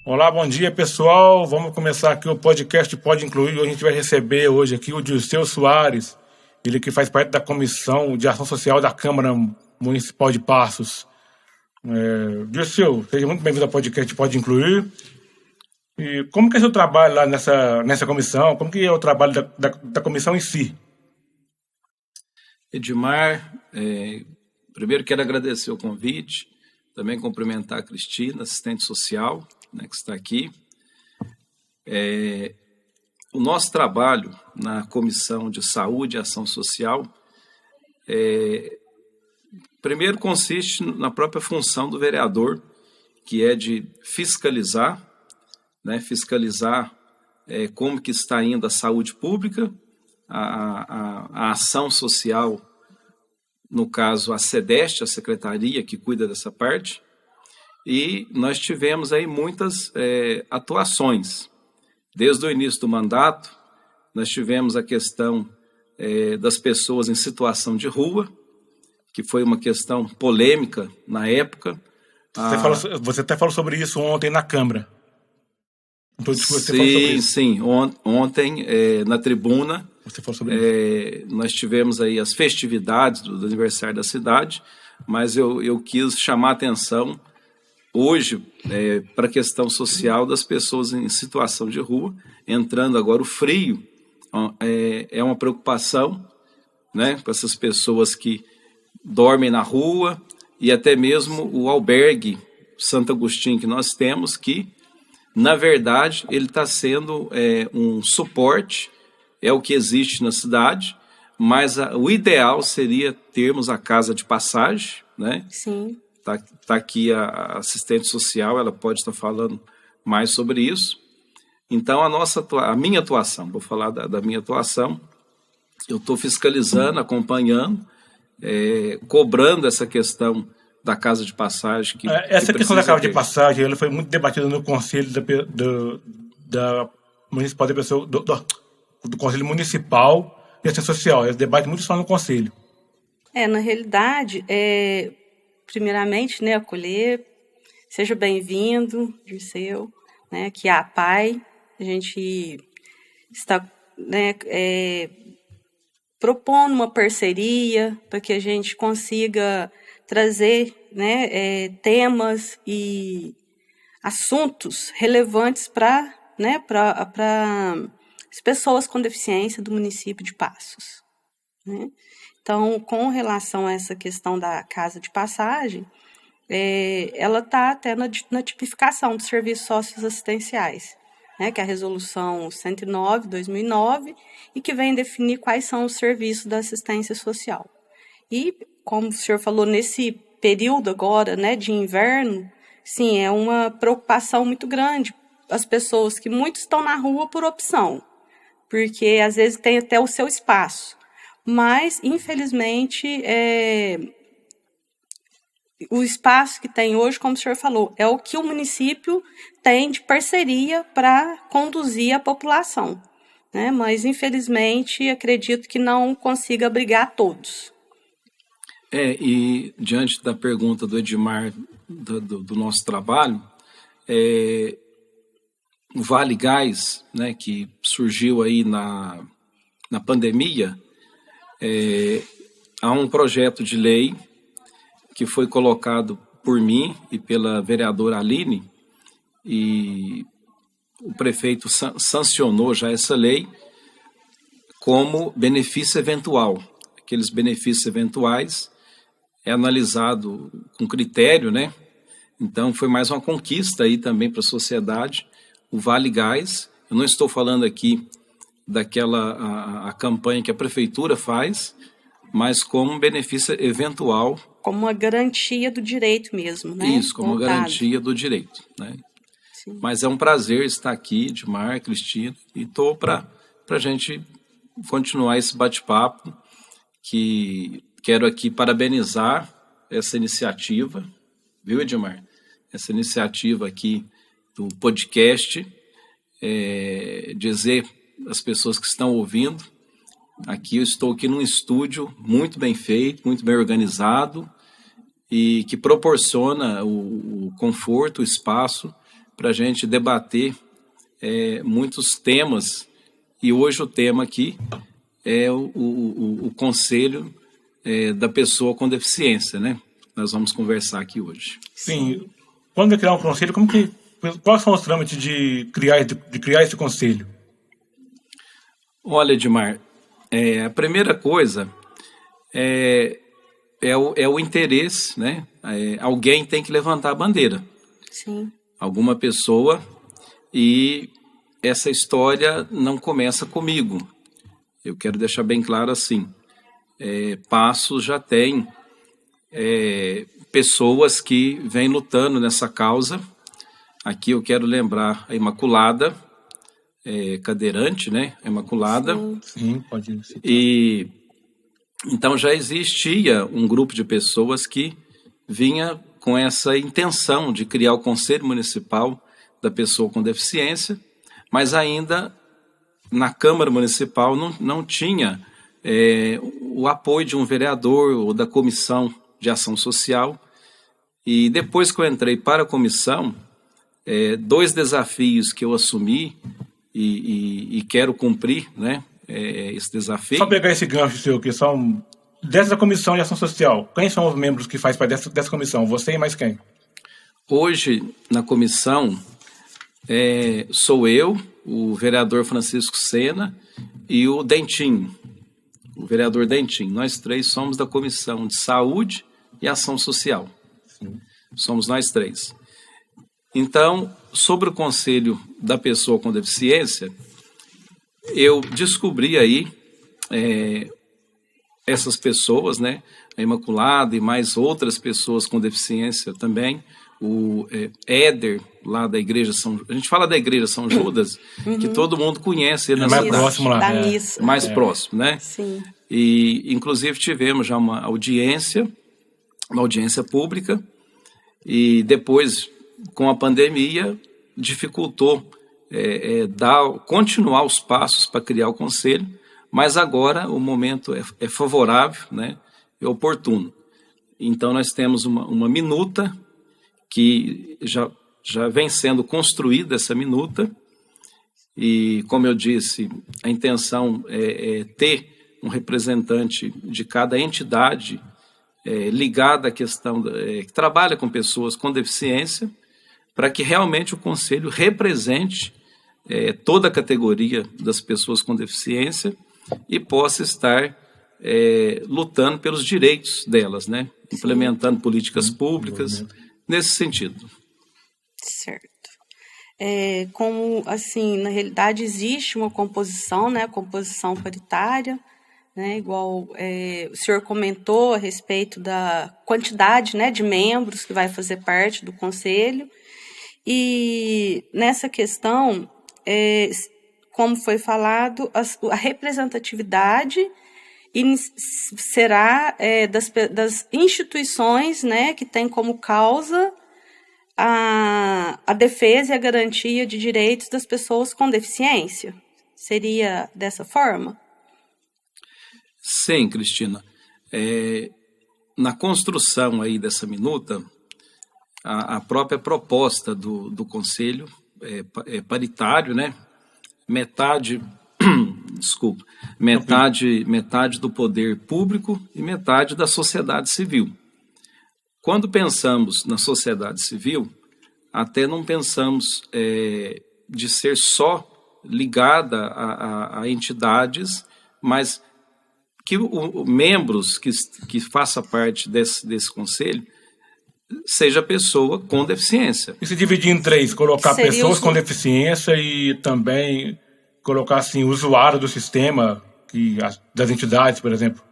Olá, bom dia pessoal. Vamos começar aqui o podcast Pode Incluir. A gente vai receber hoje aqui o Dirceu Soares, ele que faz parte da Comissão de Ação Social da Câmara Municipal de Passos. Dirceu, seja muito bem-vindo ao podcast Pode Incluir. E como que é o seu trabalho lá nessa comissão? Como que é o trabalho da comissão em si? Edmar, primeiro quero agradecer o convite, também cumprimentar a Cristina, assistente social, né, que está aqui. O nosso trabalho na Comissão de Saúde e Ação Social, primeiro consiste na própria função do vereador, que é de fiscalizar, né, como que está indo a saúde pública, a ação social, no caso a SEDEST, a secretaria que cuida dessa parte, e nós tivemos aí muitas atuações. Desde o início do mandato, nós tivemos a questão das pessoas em situação de rua, que foi uma questão polêmica na época. Você até falou sobre isso ontem na Câmara. Então, sim. Ontem, na tribuna, você falou sobre isso. Nós tivemos aí as festividades do aniversário da cidade, mas eu quis chamar a atenção hoje para a questão social das pessoas em situação de rua. Entrando agora o frio, é uma preocupação, né, para essas pessoas que dormem na rua, e até mesmo o albergue Santo Agostinho que nós temos, que na verdade ele está sendo um suporte, é o que existe na cidade, mas o ideal seria termos a casa de passagem, né? Sim. Tá aqui a assistente social, ela pode estar falando mais sobre isso. Então, a minha atuação, vou falar da minha atuação, eu estou fiscalizando, acompanhando, cobrando essa questão da casa de passagem. Essa questão da casa de passagem, ela foi muito debatida no Conselho da Municipal, do Conselho Municipal de Ação Social. Eles debatem muito só no Conselho. Na realidade, primeiramente, né, acolher, seja bem-vindo, Dirceu, né, que é a PAI, a gente está, né, propondo uma parceria para que a gente consiga trazer, né, temas e assuntos relevantes para, né, as pessoas com deficiência do município de Passos, né? Então, com relação a essa questão da casa de passagem, ela está até na tipificação dos serviços socioassistenciais, né, que é a Resolução 109/2009, e que vem definir quais são os serviços da assistência social. E, como o senhor falou, nesse período agora, né, de inverno, sim, é uma preocupação muito grande. As pessoas que muito estão na rua por opção, porque às vezes tem até o seu espaço. Mas, infelizmente, o espaço que tem hoje, como o senhor falou, é o que o município tem de parceria para conduzir a população, né? Mas, infelizmente, acredito que não consiga abrigar todos. E diante da pergunta do Edmar, do nosso trabalho, o Vale Gás, né, que surgiu aí na pandemia, há um projeto de lei que foi colocado por mim e pela vereadora Aline, e o prefeito sancionou já essa lei como benefício eventual. Aqueles benefícios eventuais é analisado com critério, né? Então foi mais uma conquista aí também para a sociedade, o Vale Gás. Eu não estou falando aqui daquela a campanha que a prefeitura faz, mas como um benefício eventual. Como uma garantia do direito mesmo, né? Isso, como uma garantia do direito, né? Sim. Mas é um prazer estar aqui, Edmar, Cristina, e estou para a gente continuar esse bate-papo, que quero aqui parabenizar essa iniciativa, viu, Edmar? Essa iniciativa aqui do podcast, dizer às pessoas que estão ouvindo, aqui eu estou aqui num estúdio muito bem feito, muito bem organizado, e que proporciona o conforto, o espaço para a gente debater muitos temas, e hoje o tema aqui é o conselho da pessoa com deficiência, né? Nós vamos conversar aqui hoje. Sim. Quando é criar um conselho, quais são os trâmites de criar esse conselho? Olha, Edmar, a primeira coisa é o interesse, né? Alguém tem que levantar a bandeira. Sim. Alguma pessoa, e essa história não começa comigo. Eu quero deixar bem claro assim, Passos já tem pessoas que vêm lutando nessa causa. Aqui eu quero lembrar a Imaculada, cadeirante, né? A Imaculada. Sim, pode citar. E então já existia um grupo de pessoas que vinha com essa intenção de criar o Conselho Municipal da Pessoa com Deficiência, mas ainda na Câmara Municipal não tinha o apoio de um vereador ou da Comissão de Ação Social. E depois que eu entrei para a comissão, 2 desafios que eu assumi e quero cumprir, né, esse desafio. Só pegar esse gancho seu, que são dessa Comissão de Ação Social. Quem são os membros que fazem parte dessa comissão? Você e mais quem? Hoje, na comissão, sou eu, o vereador Francisco Sena e o Dentinho, o vereador Dentinho. Nós 3 somos da Comissão de Saúde e Ação Social. Sim. Somos nós 3. Então, sobre o Conselho da Pessoa com Deficiência, eu descobri aí essas pessoas, né? A Imaculada e mais outras pessoas com deficiência também. O Éder, lá da Igreja São... A gente fala da Igreja São Judas, que todo mundo conhece ele na mais cidade. próximo lá. Da missa. Mais próximo, né? Sim. E, inclusive, tivemos já uma audiência pública, e depois, com a pandemia, dificultou continuar os passos para criar o conselho, mas agora o momento é favorável, né? É oportuno. Então, nós temos uma minuta que já vem sendo construída, essa minuta, e, como eu disse, a intenção é ter um representante de cada entidade ligada à questão, que trabalha com pessoas com deficiência, para que realmente o Conselho represente toda a categoria das pessoas com deficiência e possa estar lutando pelos direitos delas, né? Implementando políticas públicas nesse sentido. Certo. Como, assim, na realidade existe uma composição, né? Composição paritária, né? Igual o senhor comentou a respeito da quantidade, né, de membros que vai fazer parte do conselho. E nessa questão, como foi falado, a representatividade será das instituições, né, que têm como causa a defesa e a garantia de direitos das pessoas com deficiência. Seria dessa forma? Sim, Cristina. Na construção aí dessa minuta, a própria proposta do Conselho é paritário, né? Metade do poder público e metade da sociedade civil. Quando pensamos na sociedade civil, até não pensamos de ser só ligada a entidades, mas que membros que façam parte desse conselho seja pessoa com deficiência. E se dividir em 3, colocar pessoas com deficiência e também colocar assim usuário do sistema das entidades, por exemplo?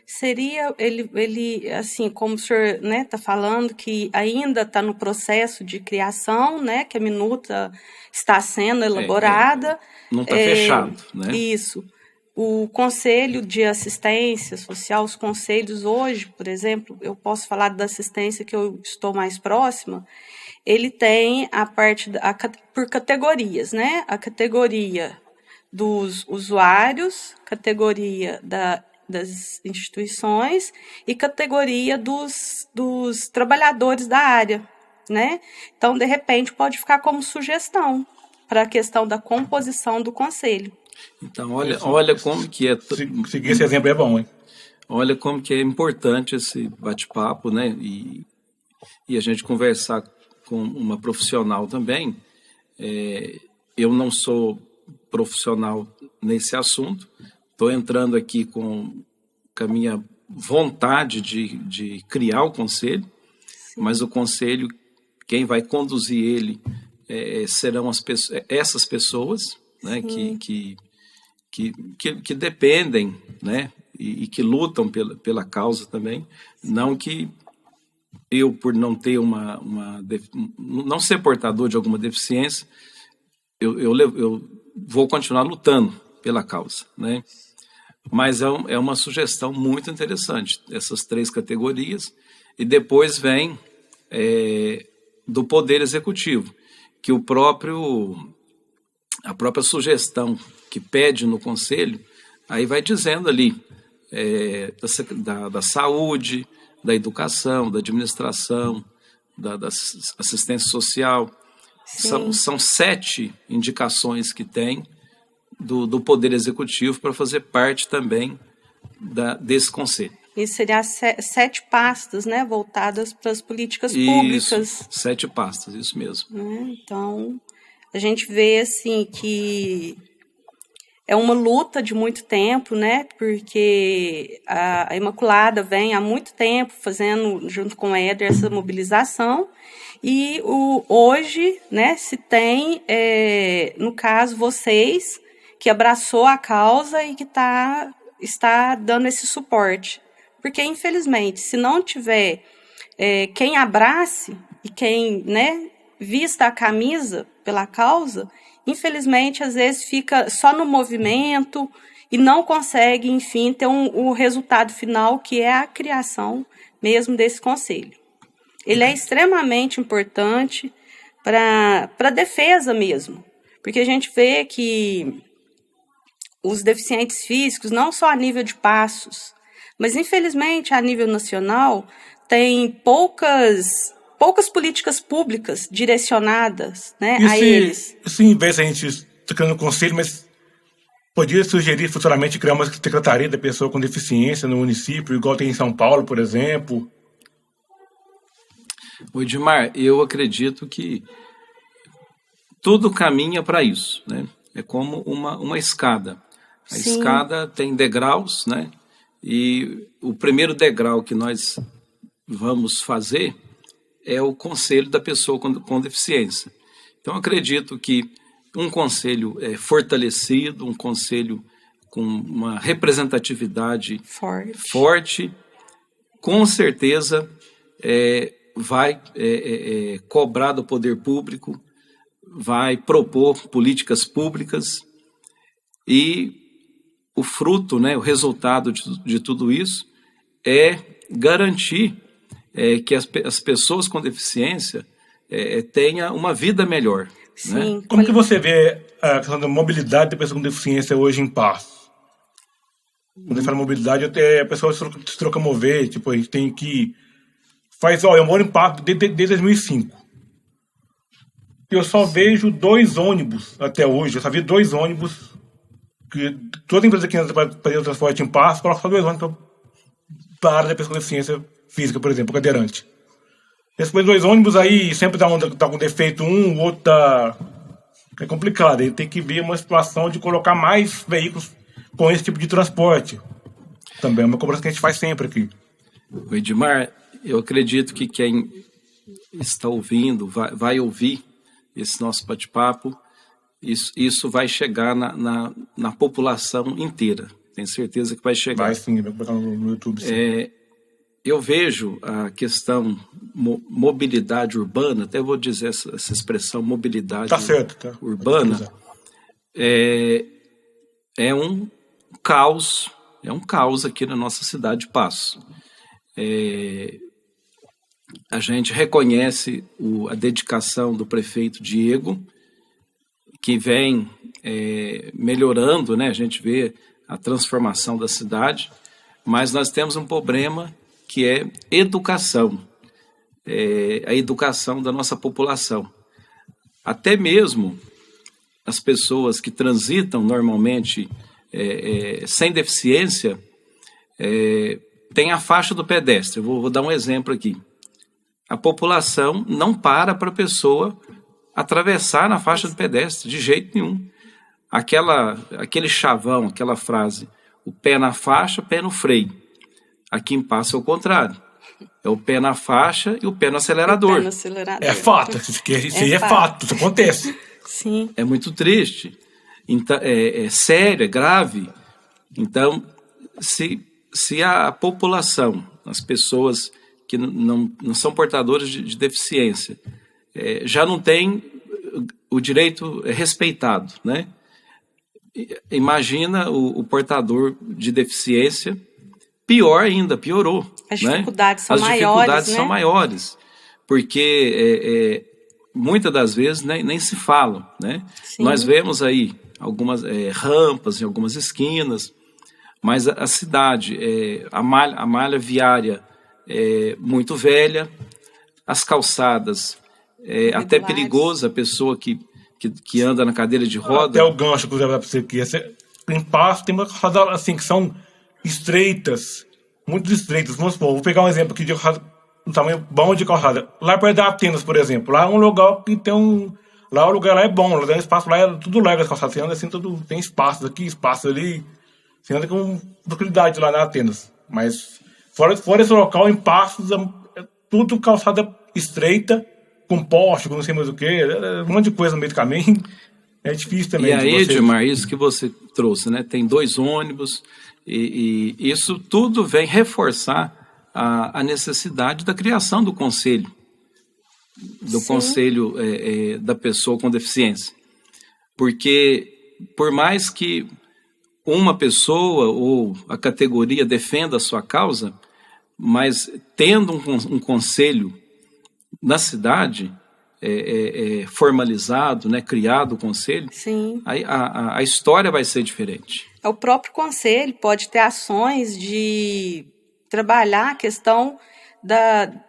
Seria ele assim, como o senhor, né, está falando, que ainda está no processo de criação, né, que a minuta está sendo elaborada. Não está fechado, né? Isso. O Conselho de Assistência Social, os conselhos hoje, por exemplo, eu posso falar da assistência que eu estou mais próxima, ele tem a parte por categorias, né? A categoria dos usuários, categoria das instituições e categoria dos trabalhadores da área, né? Então, de repente, pode ficar como sugestão para a questão da composição do conselho. Então, olha como que é... Seguir esse exemplo é bom, hein? Olha como que é importante esse bate-papo, né? E a gente conversar com uma profissional também. Eu não sou profissional nesse assunto, estou entrando aqui com a minha vontade de criar o conselho, mas o conselho, quem vai conduzir ele serão essas pessoas, né, que dependem, né, e que lutam pela causa também. Não que eu, por não ter não ser portador de alguma deficiência, eu vou continuar lutando pela causa, né? Mas é uma sugestão muito interessante, essas 3 categorias. E depois vem do Poder Executivo, que a própria sugestão que pede no Conselho, aí vai dizendo ali da saúde, da educação, da administração, da assistência social. São 7 indicações que tem do Poder Executivo para fazer parte também desse conselho. Isso seria 7 pastas, né, voltadas para as políticas públicas. Isso, 7 pastas, isso mesmo. Então, a gente vê assim que é uma luta de muito tempo, né, porque a Imaculada vem há muito tempo fazendo, junto com o Éder, essa mobilização. E hoje, né, se tem, no caso, vocês, que abraçou a causa e que está dando esse suporte. Porque, infelizmente, se não tiver quem abrace e quem, né, vista a camisa pela causa, infelizmente, às vezes fica só no movimento e não consegue, enfim, ter o resultado final, que é a criação mesmo desse conselho. Ele é extremamente importante para a defesa mesmo, porque a gente vê que os deficientes físicos, não só a nível de Passos, mas infelizmente a nível nacional, tem poucas políticas públicas direcionadas, né, a eles. Isso, em vez de a gente estar criando um conselho, mas podia sugerir futuramente criar uma secretaria da pessoa com deficiência no município, igual tem em São Paulo, por exemplo. O Edmar, eu acredito que tudo caminha para isso, né? É como uma escada. A escada tem degraus, né? E o primeiro degrau que nós vamos fazer é o conselho da pessoa com deficiência. Então, acredito que um conselho fortalecido, um conselho com uma representatividade forte, com certeza vai cobrar do poder público, vai propor políticas públicas e o fruto, né, o resultado de tudo isso é garantir que as pessoas com deficiência tenham uma vida melhor. Sim. Né? Como que você vê a questão da mobilidade da pessoa com deficiência hoje em Passos? Quando você fala mobilidade, a pessoa se locomover, tipo, a gente tem que... eu moro em Passos desde 2005. Eu só vejo 2 ônibus até hoje. Eu só vi 2 ônibus. Que toda empresa que entra para fazer o transporte em Passos coloca só 2 ônibus para a área da pessoa com deficiência física, por exemplo, cadeirante. Esses 2 ônibus aí sempre tá com defeito o outro tá... É complicado. Ele tem que ver uma situação de colocar mais veículos com esse tipo de transporte. Também é uma cobrança que a gente faz sempre aqui. O Edmar, eu acredito que quem está ouvindo vai ouvir esse nosso bate-papo. Isso vai chegar na população inteira. Tenho certeza que vai chegar. Vai sim, vai botar no YouTube. Sim. Eu vejo a questão mobilidade urbana, até vou dizer essa expressão, mobilidade urbana, é um caos aqui na nossa cidade de Passos. A gente reconhece a dedicação do prefeito Diego, que vem melhorando, né? A gente vê a transformação da cidade, mas nós temos um problema que é educação. a educação da nossa população. Até mesmo as pessoas que transitam normalmente sem deficiência têm a faixa do pedestre. Vou dar um exemplo aqui. A população não para a pessoa atravessar na faixa do pedestre, de jeito nenhum. Aquele chavão, aquela frase, o pé na faixa, pé no freio. Aqui em Passo é o contrário. É o pé na faixa e o pé no acelerador. É fato, isso é fato, isso acontece. Sim. É muito triste, então, é sério, é grave. Então, se a população, as pessoas que não são portadoras de deficiência, já não tem o direito respeitado, né? Imagina o portador de deficiência, pior ainda, piorou. As né? dificuldades são As maiores, dificuldades né? são maiores, porque muitas das vezes nem se falam, né? Sim. Nós vemos aí algumas rampas em algumas esquinas, mas a cidade, a malha viária é muito velha, as calçadas até perigoso, a pessoa que anda na cadeira de roda. Até o gancho que eu para você aqui. Em Passo tem uma calçada assim que são estreitas, muito estreitas. Vamos supor, vou pegar um exemplo aqui de um tamanho bom de calçada. Lá perto da Atenas, por exemplo, lá é um lugar que tem lá o lugar lá é bom, lá tem espaço, lá é tudo largo as calçadas. Você anda assim, tem espaços aqui, espaços ali. Você anda com tranquilidade lá na Atenas. Mas fora esse local, em Passos, é tudo calçada estreita, com poste, com não sei mais o que, um monte de coisa no meio do caminho. É difícil também. E aí, Edmar, isso que você trouxe, né? Tem 2 ônibus, e isso tudo vem reforçar a necessidade da criação do conselho, conselho da pessoa com deficiência. Porque, por mais que uma pessoa ou a categoria defenda a sua causa, mas tendo um conselho na cidade, formalizado, né, criado o conselho, Sim. A história vai ser diferente. O próprio conselho pode ter ações de trabalhar a questão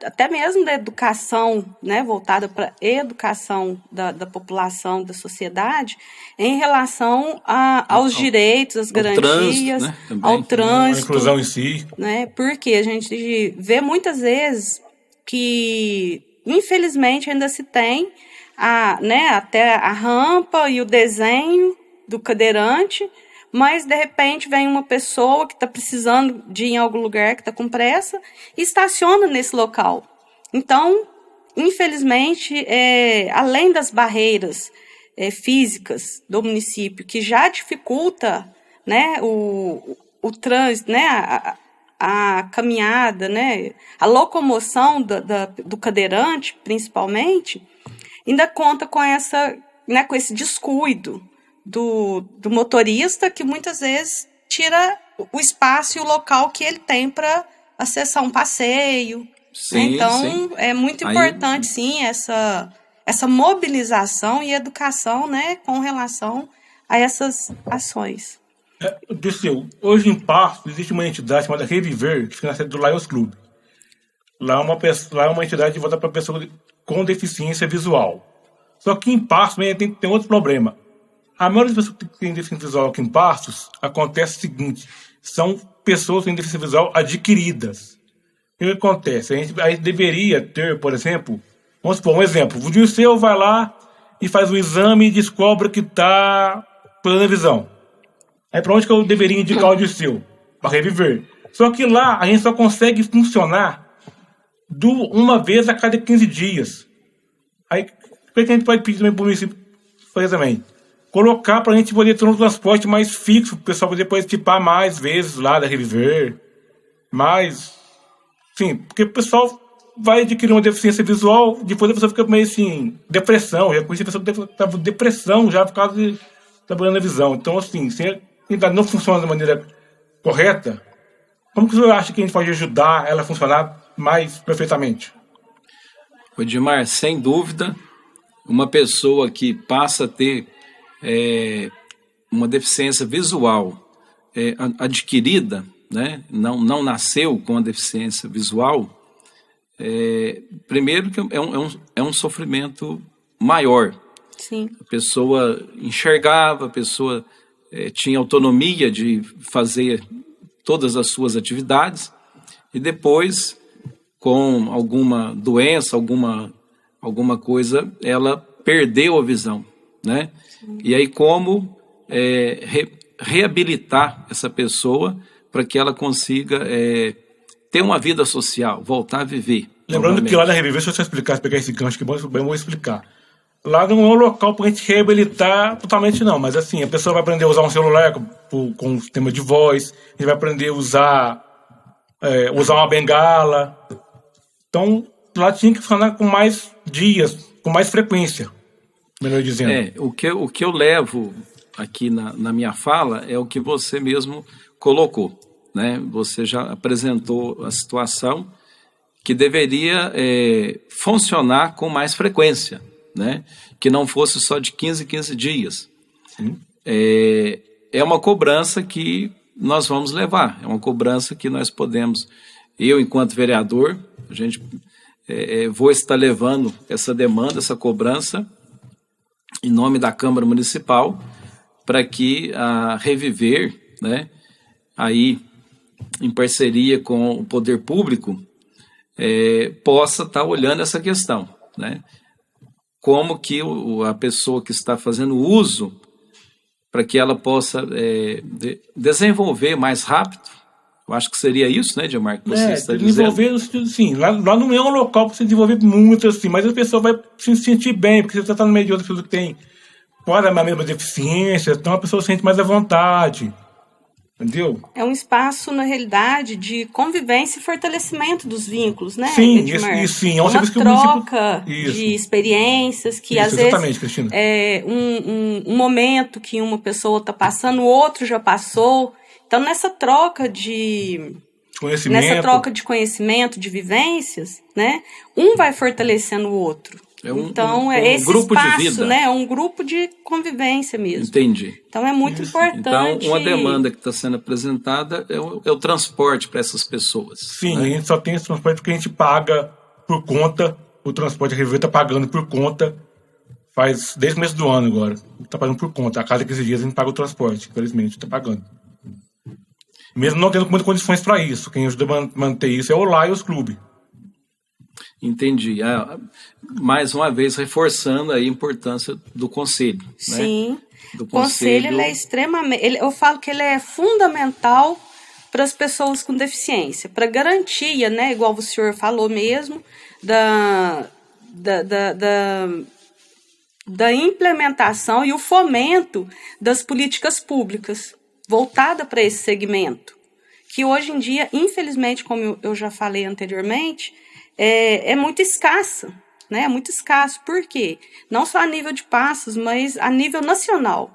até mesmo da educação, né, voltada para a educação da população, da sociedade, em relação aos direitos, às garantias, ao trânsito, a inclusão em si. Né, porque a gente vê muitas vezes que, infelizmente, ainda se tem até a rampa e o desenho do cadeirante, mas, de repente, vem uma pessoa que está precisando de ir em algum lugar, que está com pressa, e estaciona nesse local. Então, infelizmente, além das barreiras físicas do município, que já dificulta, né, o trânsito, né, a caminhada, né, a locomoção do cadeirante, principalmente, ainda conta com esse descuido do motorista, que muitas vezes tira o espaço e o local que ele tem para acessar um passeio. Sim, então, sim. É muito importante, sim, essa mobilização e educação, né, com relação a essas ações. Hoje em Passo existe uma entidade chamada Reviver, que fica na sede do Lions Club. Lá é uma entidade voltada para pessoas com deficiência visual. Só que em Passo tem outro problema. A maioria das pessoas que têm deficiência visual aqui em Passos, acontece o seguinte: são pessoas com deficiência visual adquiridas. O que acontece? A gente deveria ter, por exemplo, vamos supor um exemplo: o Dirceu vai lá e faz um exame e descobre que está perdendo a visão. Aí para onde que eu deveria indicar o Dirceu? Para Reviver. Só que lá a gente só consegue funcionar uma vez a cada 15 dias. Aí o que a gente pode pedir também para o município fazer também? Colocar para a gente poder ter um transporte mais fixo, para o pessoal poder participar mais vezes lá da Reviver. Mas, sim, porque o pessoal vai adquirir uma deficiência visual, depois a pessoa fica meio assim, depressão. Já conheci a pessoa que estava depressão já por causa de trabalhando a visão. Então, assim, se ainda não funciona da maneira correta, como que você acha que a gente pode ajudar ela a funcionar mais perfeitamente? Edmar, sem dúvida, uma pessoa que passa a ter uma deficiência visual adquirida, né? Não nasceu com a deficiência visual, primeiro que é um sofrimento maior. Sim. A pessoa enxergava, a pessoa tinha autonomia de fazer todas as suas atividades, e depois, com alguma doença, alguma coisa, ela perdeu a visão, né? E aí como reabilitar essa pessoa para que ela consiga ter uma vida social, voltar a viver. Lembrando novamente. que lá na Reviver, se eu explicar, pegar esse gancho que bem eu vou explicar. Lá não é um local para a gente reabilitar totalmente, não. Mas assim, a pessoa vai aprender a usar um celular com um sistema de voz, a gente vai aprender a usar uma bengala. Então, lá tinha que funcionar com mais dias, com mais frequência, melhor dizendo. O que eu levo aqui na minha fala é o que você mesmo colocou, né? Você já apresentou a situação que deveria funcionar com mais frequência, né? Que não fosse só de 15 em 15 dias. É uma cobrança que nós vamos levar, é uma cobrança que nós podemos, eu enquanto vereador, a gente vou estar levando essa demanda, essa cobrança em nome da Câmara Municipal para que a Reviver, né, aí em parceria com o poder público, possa estar olhando essa questão, né? Como que a pessoa que está fazendo uso, para que ela possa desenvolver mais rápido. Eu acho que seria isso, né, Edmar, que você está desenvolver no sentido, sim. Lá não é um local para você desenvolver muito assim, mas a pessoa vai se sentir bem, porque você está no meio de outras pessoas que têm quase a mesma deficiência, então a pessoa se sente mais à vontade. Entendeu? É um espaço, na realidade, de convivência e fortalecimento dos vínculos, né? Sim, isso sim. É uma serviço que troca o município... de experiências que, isso, às exatamente, vezes, Cristina. Um momento que uma pessoa está passando, o outro já passou. Então, nessa troca de conhecimento, de vivências, né? Um vai fortalecendo o outro. Então, esse grupo espaço, de vida. Né? É um grupo de convivência mesmo. Entendi. Então, é muito importante. Então, uma demanda que está sendo apresentada é o transporte para essas pessoas. Sim, né? A gente só tem esse transporte porque a gente paga por conta, o transporte a Reviver está pagando por conta, faz desde o começo do ano agora. Está pagando por conta. A cada 15 dias a gente paga o transporte, infelizmente, está pagando. Mesmo não tendo muitas condições para isso. Quem ajuda a manter isso é o LAI e os clubes. Entendi. Mais uma vez, reforçando a importância do conselho. Sim. Né? O conselho ele é extremamente... eu falo que ele é fundamental para as pessoas com deficiência, para garantia, né, igual o senhor falou mesmo, da implementação e o fomento das políticas públicas voltada para esse segmento, que hoje em dia, infelizmente, como eu já falei anteriormente, é muito escassa, né? É muito escasso. Por quê? Não só a nível de Passos, mas a nível nacional.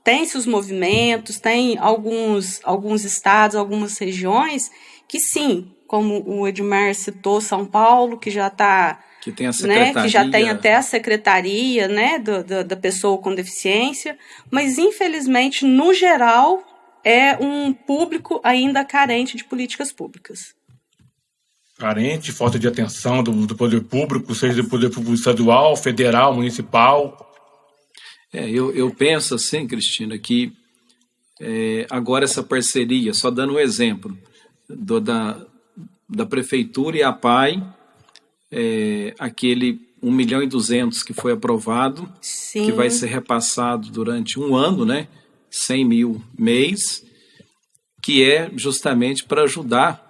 Tem-se os movimentos, tem alguns estados, algumas regiões que sim, como o Edmar citou, São Paulo, que já está... Que tem a secretaria. Né, que já tem até a secretaria, né, da pessoa com deficiência, mas infelizmente, no geral, é um público ainda carente de políticas públicas. Carente, falta de atenção do poder público, seja do poder público estadual, federal, municipal. Eu penso assim, Cristina, que agora essa parceria, só dando um exemplo, da Prefeitura e a PAI, aquele 1.200.000 que foi aprovado, Sim. que vai ser repassado durante um ano, né? 100 mil mês, que é justamente para ajudar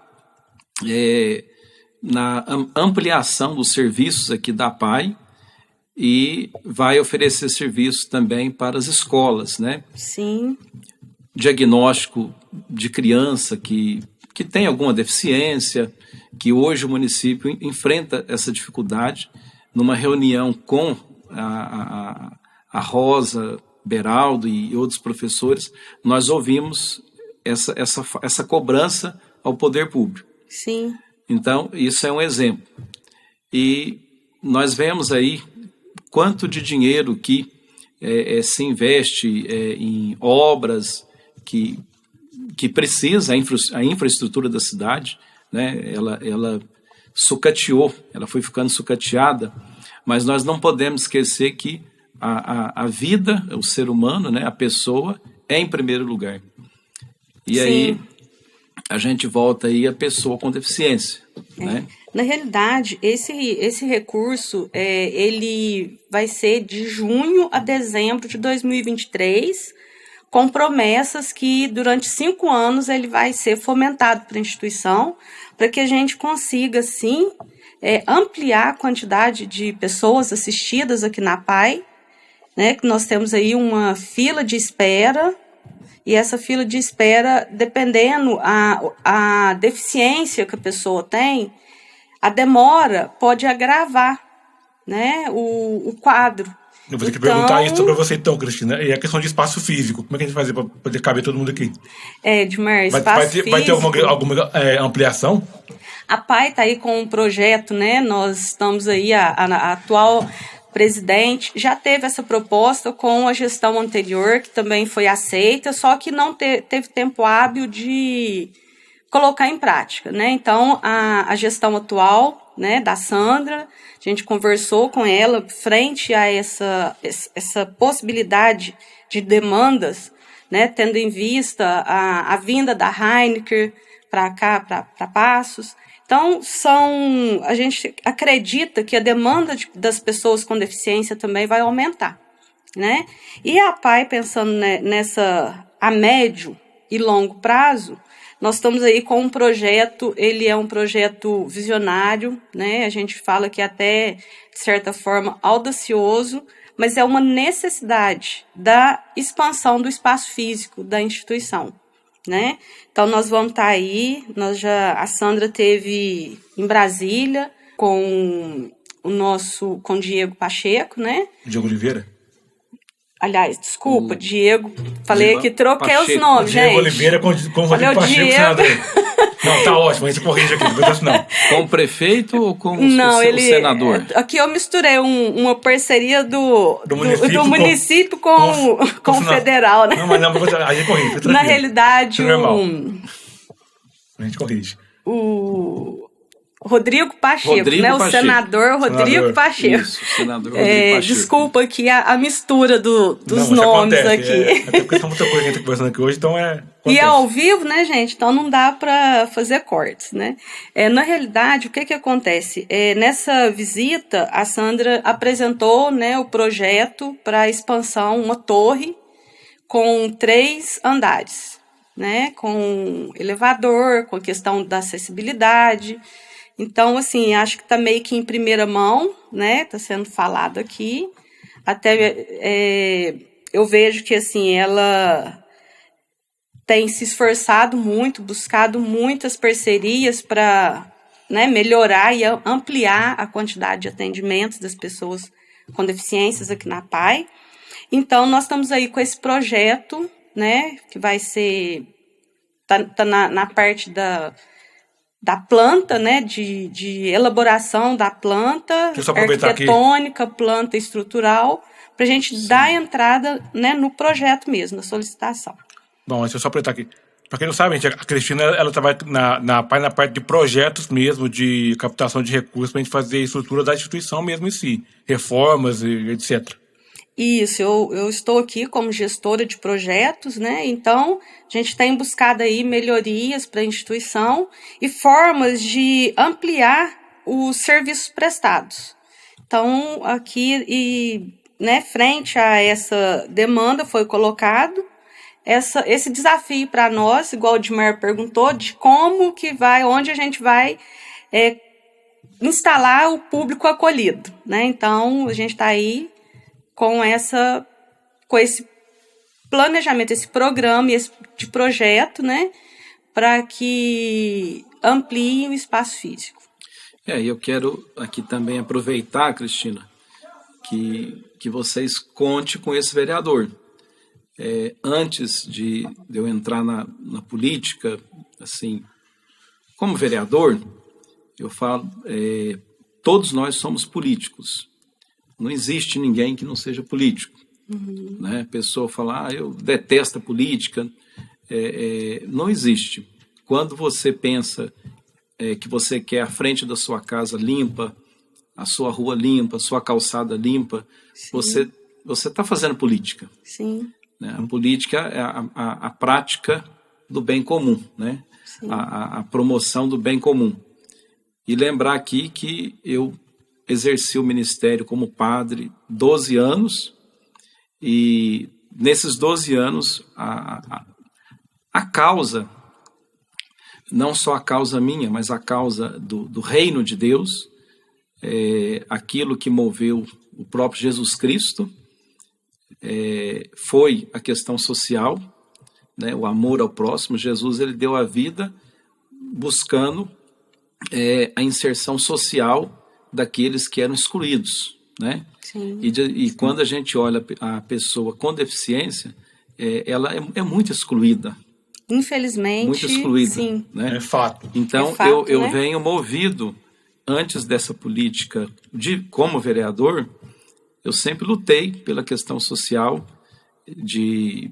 na ampliação dos serviços aqui da PAI e vai oferecer serviços também para as escolas, né? Sim. Diagnóstico de criança que tem alguma deficiência, que hoje o município enfrenta essa dificuldade. Numa reunião com a Rosa Beraldo e outros professores, nós ouvimos essa cobrança ao poder público. Sim. Então, isso é um exemplo. E nós vemos aí quanto de dinheiro que se investe em obras que precisa, a infraestrutura da cidade, né? Ela sucateou, ela foi ficando sucateada, mas nós não podemos esquecer que a vida, o ser humano, né, a pessoa, é em primeiro lugar. E aí a gente volta aí à pessoa com deficiência. Né? Na realidade, esse recurso, ele vai ser de junho a dezembro de 2023, com promessas que durante 5 anos ele vai ser fomentado para a instituição, para que a gente consiga, sim, ampliar a quantidade de pessoas assistidas aqui na PAI, né, que nós temos aí uma fila de espera, e essa fila de espera, dependendo a deficiência que a pessoa tem, a demora pode agravar, né, o quadro. Eu vou ter que perguntar isso para você então, Cristina. E a questão de espaço físico, como é que a gente vai fazer para poder caber todo mundo aqui? Edmar, espaço físico... Vai ter alguma ampliação? A PAI está aí com um projeto, né? Nós estamos aí, a atual presidente já teve essa proposta com a gestão anterior, que também foi aceita, só que não teve tempo hábil de colocar em prática, né? Então, a gestão atual, né, da Sandra, a gente conversou com ela frente a essa possibilidade de demandas, né, tendo em vista a vinda da Heineken para cá, para Passos. Então, a gente acredita que a demanda das pessoas com deficiência também vai aumentar, né? E a PAI, pensando nessa a médio e longo prazo, nós estamos aí com um projeto, ele é um projeto visionário, né? A gente fala que até, de certa forma, audacioso, mas é uma necessidade da expansão do espaço físico da instituição, né? Então nós vamos estar aí, a Sandra teve em Brasília com o Diego Pacheco, né? Diego Oliveira? Aliás, desculpa, Diego, falei que troquei Pacheco. Os nomes, Diego gente. Oliveira com o Rodrigo Pacheco, Diego. senador. Não, tá ótimo, a gente corrige aqui, não isso não. Com o prefeito ou com o senador? Aqui eu misturei uma parceria do município com o federal, né? Não, mas não, a gente corrige. Na realidade, a gente corrige. O Rodrigo Pacheco, né? O senador Rodrigo Pacheco. Isso, senador Rodrigo Pacheco. Desculpa aqui a mistura dos nomes aqui. Até porque tem muita coisa que a gente está conversando aqui hoje, então E é ao vivo, né, gente? Então não dá para fazer cortes, né? Na realidade, o que acontece? Nessa visita, a Sandra apresentou, né, o projeto para a expansão, uma torre com 3 andares, né? Com elevador, com a questão da acessibilidade. Então, assim, acho que está meio que em primeira mão, né? Está sendo falado aqui. Até eu vejo que, assim, ela tem se esforçado muito, buscado muitas parcerias para, né, melhorar e ampliar a quantidade de atendimentos das pessoas com deficiências aqui na PAI. Então, nós estamos aí com esse projeto, né? Que vai ser... Tá na parte da planta, né, de elaboração da planta arquitetônica, planta estrutural, para a gente dar entrada, né, no projeto mesmo, na solicitação. Bom, deixa eu só aproveitar aqui. Para quem não sabe, gente, a Cristina ela trabalha na parte de projetos mesmo, de captação de recursos, para a gente fazer a estrutura da instituição mesmo em si, reformas e etc. Isso, eu estou aqui como gestora de projetos, né? Então, a gente tem buscado aí melhorias para a instituição e formas de ampliar os serviços prestados. Então, aqui, né, frente a essa demanda foi colocado esse desafio para nós, igual o Dimar perguntou, de onde a gente vai instalar o público acolhido, né? Então, a gente está aí com esse planejamento, esse programa, esse de projeto, né, para que amplie o espaço físico. Eu quero aqui também aproveitar, Cristina, que vocês contem com esse vereador. Antes de eu entrar na política, assim, como vereador, eu falo, todos nós somos políticos. Não existe ninguém que não seja político. Uhum. Né? A pessoa fala, eu detesto a política. Não existe. Quando você pensa que você quer a frente da sua casa limpa, a sua rua limpa, a sua calçada limpa, você está fazendo política. Sim. Né? A política é a prática do bem comum, né? A promoção do bem comum. E lembrar aqui que eu exerci o ministério como padre 12 anos, e nesses 12 anos a causa, não só a causa minha, mas a causa do reino de Deus, aquilo que moveu o próprio Jesus Cristo, foi a questão social, né, o amor ao próximo. Jesus, ele deu a vida buscando a inserção social daqueles que eram excluídos, né? Sim. E quando a gente olha a pessoa com deficiência, ela é muito excluída. Infelizmente, Muito excluída, sim. né? É fato. Então, É fato, eu né? venho movido, antes dessa política, como vereador, eu sempre lutei pela questão social, de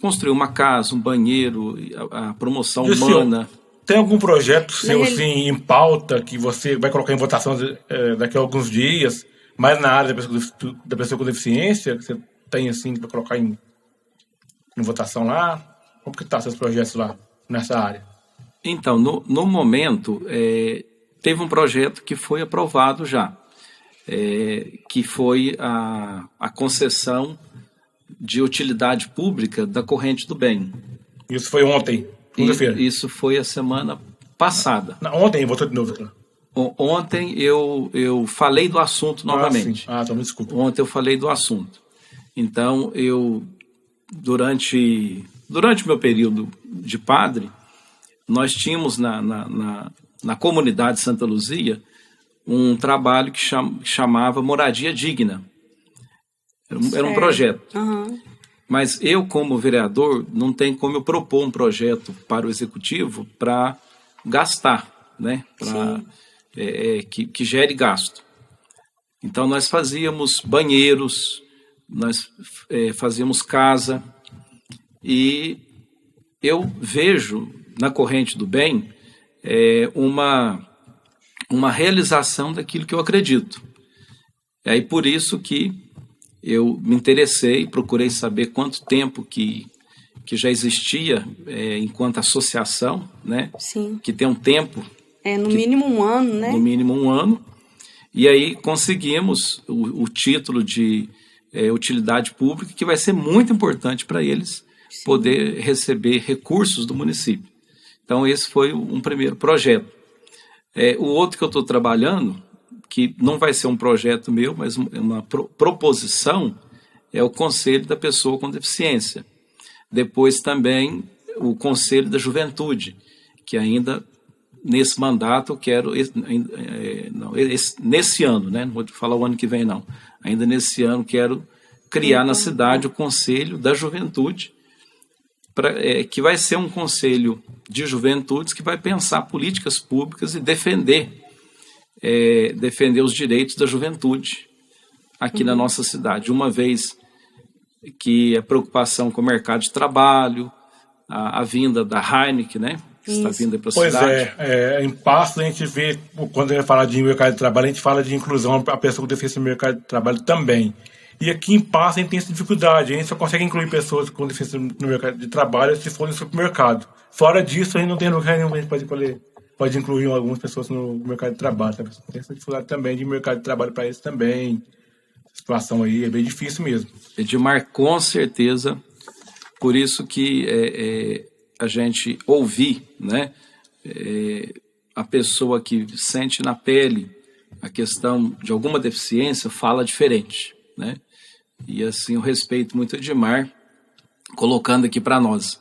construir uma casa, um banheiro, a promoção E o senhor, humana. tem algum projeto seu Mas ele- assim, em pauta que você vai colocar em votação daqui a alguns dias, mas na área da pessoa com deficiência, que você tem assim para colocar em votação lá? Como que tá seus projetos lá nessa área? Então, no momento, teve um projeto que foi aprovado já, que foi a concessão de utilidade pública da corrente do bem. Isso foi ontem, segunda-feira. Isso foi a semana passada. Ontem votou de novo. Tá? Ontem eu falei do assunto novamente. Então me desculpa. Ontem eu falei do assunto. Então, durante o meu período de padre, nós tínhamos na comunidade Santa Luzia um trabalho que chamava Moradia Digna. Era um projeto. Uhum. Mas eu, como vereador, não tem como eu propor um projeto para o executivo para gastar, né? Que gere gasto. Então, nós fazíamos banheiros, nós fazíamos casa, e eu vejo na corrente do bem uma realização daquilo que eu acredito. É aí por isso que eu me interessei, procurei saber quanto tempo que já existia enquanto associação, né? Sim. Que tem um tempo. No mínimo um ano, né? No mínimo um ano. E aí conseguimos o título de utilidade pública, que vai ser muito importante para eles poder receber recursos do município. Então esse foi um primeiro projeto. O outro que eu estou trabalhando, que não vai ser um projeto meu, mas uma proposição, é o Conselho da Pessoa com Deficiência. Depois também o Conselho da Juventude, que ainda nesse mandato eu quero, nesse ano, né? Não vou falar o ano que vem não, ainda nesse ano quero criar na cidade o Conselho da Juventude, que vai ser um conselho de juventudes que vai pensar políticas públicas e defender os direitos da juventude aqui na nossa cidade, uma vez que a preocupação com o mercado de trabalho, a vinda da Heineken, né, que está vindo para a cidade. Em Passos a gente vê, quando a gente fala de mercado de trabalho, a gente fala de inclusão para a pessoa com deficiência no mercado de trabalho também. E aqui em Passos a gente tem essa dificuldade, a gente só consegue incluir pessoas com deficiência no mercado de trabalho se for no supermercado. Fora disso, a gente não tem lugar nenhum, a gente pode incluir algumas pessoas no mercado de trabalho. Tá? Tem essa dificuldade também de mercado de trabalho para eles também. A situação aí é bem difícil mesmo. Edmar, com certeza, por isso que a gente ouvir, né, a pessoa que sente na pele a questão de alguma deficiência fala diferente, né? E assim eu respeito muito o Edmar colocando aqui para nós.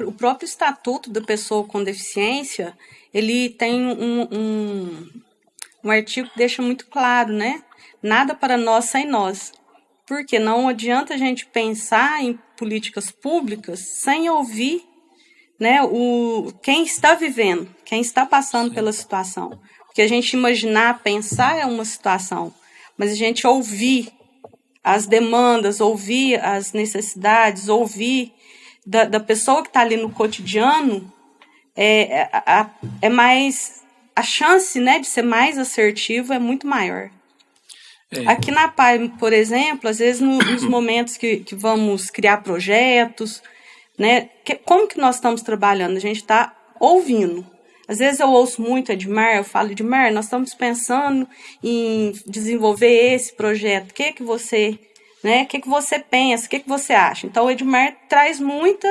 O próprio Estatuto da Pessoa com Deficiência, ele tem um artigo que deixa muito claro, né? Nada para nós sem nós. Porque não adianta a gente pensar em políticas públicas sem ouvir, né, quem está vivendo, quem está passando pela situação. Porque a gente imaginar, pensar é uma situação, mas a gente ouvir as demandas, ouvir as necessidades, ouvir da pessoa que está ali no cotidiano, é mais... A chance, né, de ser mais assertivo é muito maior. Aqui na PAI, por exemplo, às vezes nos momentos que vamos criar projetos, né, como que nós estamos trabalhando? A gente está ouvindo. Às vezes eu ouço muito Edmar, eu falo, Edmar, nós estamos pensando em desenvolver esse projeto. O que você, né, o que você pensa, o que você acha? Então, o Edmar traz muita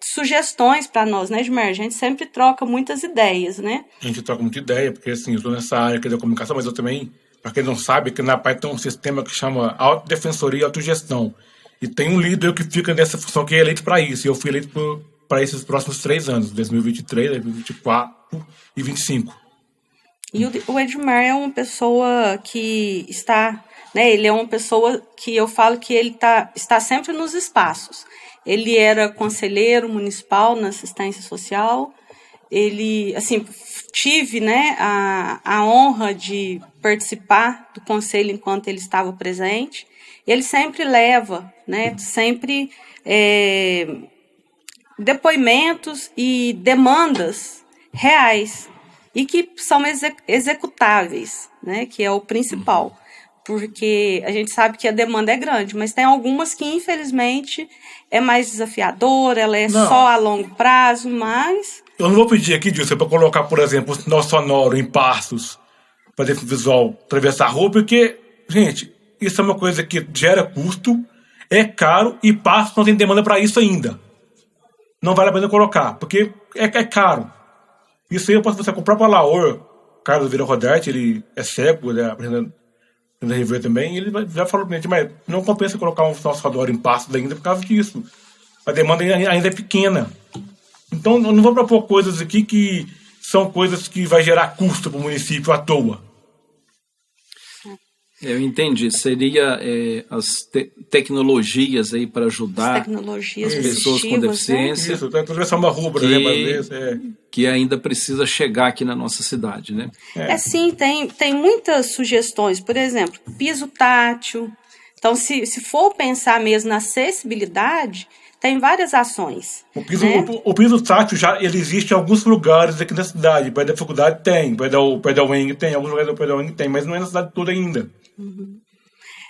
sugestões para nós, né, Edmar? A gente sempre troca muitas ideias, né? A gente troca muita ideia, porque assim, eu estou nessa área aqui da comunicação, mas eu também, para quem não sabe, que na PAI tem um sistema que chama Autodefensoria e Autogestão. E tem um líder que fica nessa função, que é eleito para isso. E eu fui eleito para esses próximos 3 anos, 2023, 2024 e 2025. E o Edmar é uma pessoa que está, né, ele é uma pessoa que eu falo que ele está sempre nos espaços. Ele era conselheiro municipal na assistência social. Ele, assim, tive, né, a honra de participar do conselho enquanto ele estava presente. Ele sempre leva, né, sempre depoimentos e demandas reais e que são executáveis, né, que é o principal. Porque a gente sabe que a demanda é grande, mas tem algumas que, infelizmente, é mais desafiadora, ela é só a longo prazo, mas... Eu não vou pedir aqui, Dilson, para colocar, por exemplo, o sinal sonoro em passos para dentro do visual atravessar a rua, porque, gente, isso é uma coisa que gera custo, é caro e passos não tem demanda para isso ainda. Não vale a pena colocar, porque é caro. Isso aí eu posso você comprar para Laor, Carlos Vieira Rodarte, ele é cego, ele é apresentador da Ribeira também, e ele já falou pra gente, mas não compensa colocar um sinal sonoro em passos ainda por causa disso. A demanda ainda é pequena. Então, eu não vou propor coisas aqui que são coisas que vai gerar custo para o município à toa. Eu entendi. Seria as tecnologias aí para ajudar as pessoas com deficiência. Né? Isso, atravessar uma rua, por exemplo, às vezes. Que ainda precisa chegar aqui na nossa cidade, né? Sim, tem muitas sugestões. Por exemplo, piso tátil. Então, se for pensar mesmo na acessibilidade, tem várias ações. O piso tátil já ele existe em alguns lugares aqui na cidade. Perto da faculdade tem, perto da UENG tem, alguns lugares da UENG tem, mas não é na cidade toda ainda. Uhum.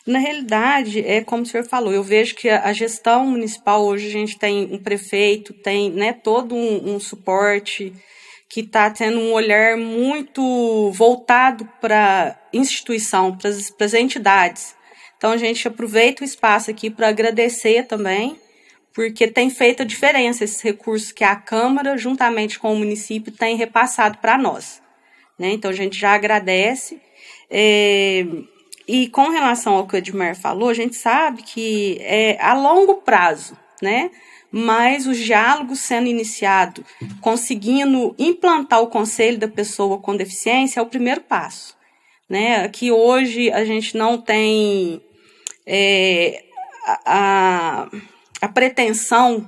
Na realidade, é como o senhor falou, eu vejo que a gestão municipal hoje a gente tem um prefeito, tem, né, todo um suporte que está tendo um olhar muito voltado para a instituição, para as entidades. Então a gente aproveita o espaço aqui para agradecer também, porque tem feito a diferença esses recursos que a Câmara, juntamente com o município, tem repassado para nós. Né? Então a gente já agradece. E com relação ao que o Edmar falou, a gente sabe que é a longo prazo, né? Mas os diálogos sendo iniciado, conseguindo implantar o conselho da pessoa com deficiência é o primeiro passo. Né? Aqui hoje a gente não tem a pretensão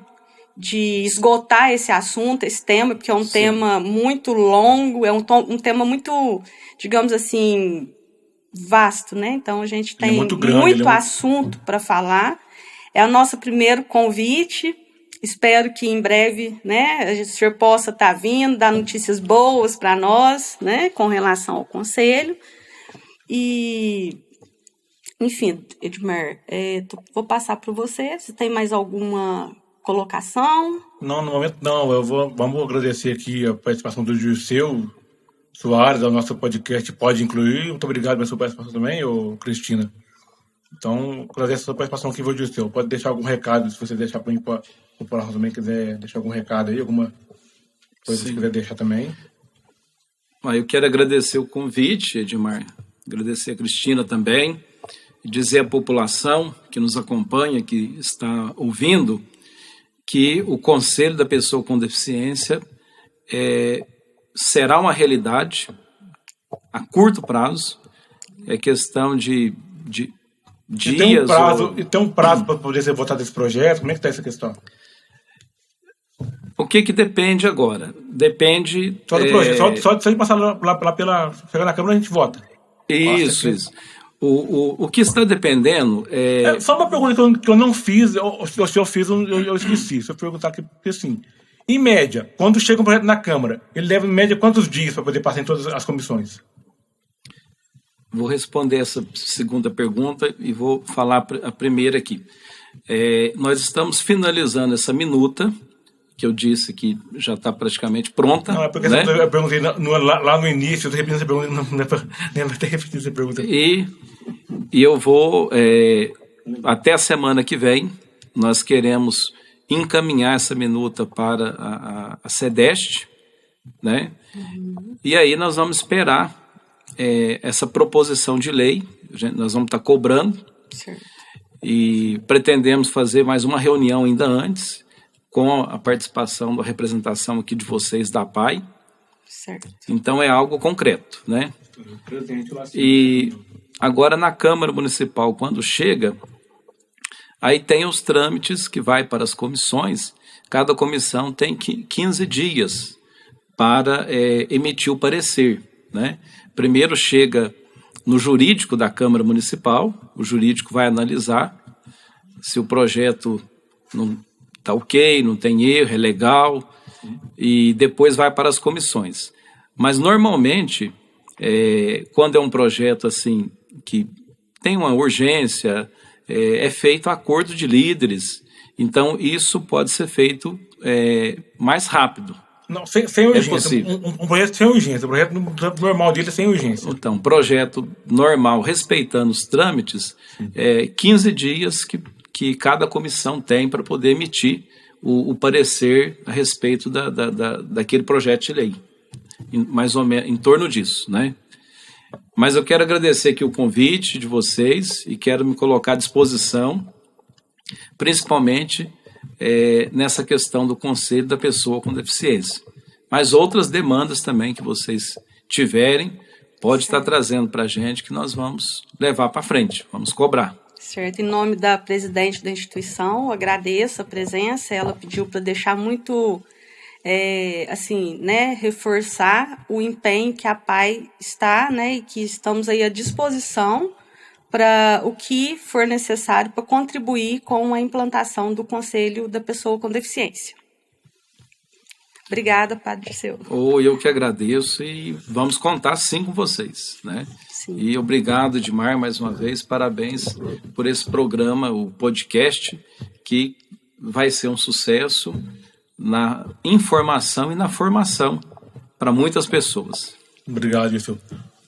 de esgotar esse assunto, esse tema, porque é um tema muito longo, é um tema muito, digamos assim, vasto, né? Então a gente tem muito assunto para falar. É o nosso primeiro convite. Espero que em breve, né, o senhor possa estar vindo, dar notícias boas para nós, né, com relação ao conselho. E, enfim, Edmar, vou passar para você. Se tem mais alguma colocação? Não, no momento não. Vamos agradecer aqui a participação do Dirceu Soares, ao nosso podcast Pode Incluir. Muito obrigado pela sua participação também, Cristina. Então, agradeço a sua participação aqui, Dirceu. Pode deixar algum recado, se você deixar para mim, para o próximo também, quiser deixar algum recado aí, alguma coisa que quiser deixar também. Eu quero agradecer o convite, Edmar. Agradecer a Cristina também. Dizer à população que nos acompanha, que está ouvindo, que o Conselho da Pessoa com Deficiência será uma realidade a curto prazo. É questão de dias. E tem um prazo para poder ser votado esse projeto? Como é que está essa questão? O que depende agora? Depende... Só do projeto. Só de passar lá chegar na Câmara, a gente vota. Isso. O que está dependendo só uma pergunta que eu não fiz, ou se eu fiz, eu esqueci. Se eu perguntar aqui, porque assim, Em média, quando chega um projeto na Câmara, ele leva em média quantos dias para poder passar em todas as comissões? Vou responder essa segunda pergunta e vou falar a primeira aqui. Nós estamos finalizando essa minuta, que eu disse que já está praticamente pronta. Não, é porque né? eu perguntei lá no início, eu estou repetindo essa pergunta, não é para ter repetido essa pergunta. E eu vou, até a semana que vem, nós queremos encaminhar essa minuta para a SEDEST, né? E aí nós vamos esperar essa proposição de lei, nós vamos estar cobrando, Certo. e pretendemos fazer mais uma reunião ainda antes, com a participação da representação aqui de vocês da PAI. Certo. Então é algo concreto, né? E agora na Câmara Municipal, quando chega, aí tem os trâmites que vai para as comissões. Cada comissão tem 15 dias para emitir o parecer, né? Primeiro chega no jurídico da Câmara Municipal, o jurídico vai analisar se o projeto não está ok, não tem erro, é legal, e depois vai para as comissões. Mas normalmente, quando é um projeto assim que tem uma urgência, é feito acordo de líderes, então isso pode ser feito mais rápido. Não, sem urgência. Possível. Um projeto sem urgência. O projeto normal dele é sem urgência. Então, projeto normal, respeitando os trâmites, 15 dias que cada comissão tem para poder emitir o parecer a respeito daquele projeto de lei. Mais ou menos em torno disso, né? Mas eu quero agradecer aqui o convite de vocês e quero me colocar à disposição, principalmente nessa questão do Conselho da Pessoa com Deficiência. Mas outras demandas também que vocês tiverem, pode estar trazendo para a gente que nós vamos levar para frente, vamos cobrar. Certo. Em nome da presidente da instituição, agradeço a presença. Ela pediu para deixar muito, assim, né, reforçar o empenho que a PAI está, né, e que estamos aí à disposição para o que for necessário para contribuir com a implantação do Conselho da Pessoa com Deficiência. Obrigada, Padre Dirceu. Eu que agradeço e vamos contar sim com vocês, né? Sim. E obrigado, Edmar, mais uma vez, parabéns por esse programa, o podcast, que vai ser um sucesso na informação e na formação para muitas pessoas. Obrigado, Dirceu.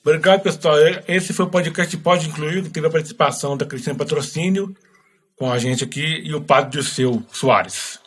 Obrigado, pessoal. Esse foi o podcast Pode Incluir, que teve a participação da Cristina Patrocínio com a gente aqui e o Padre Dirceu Soares.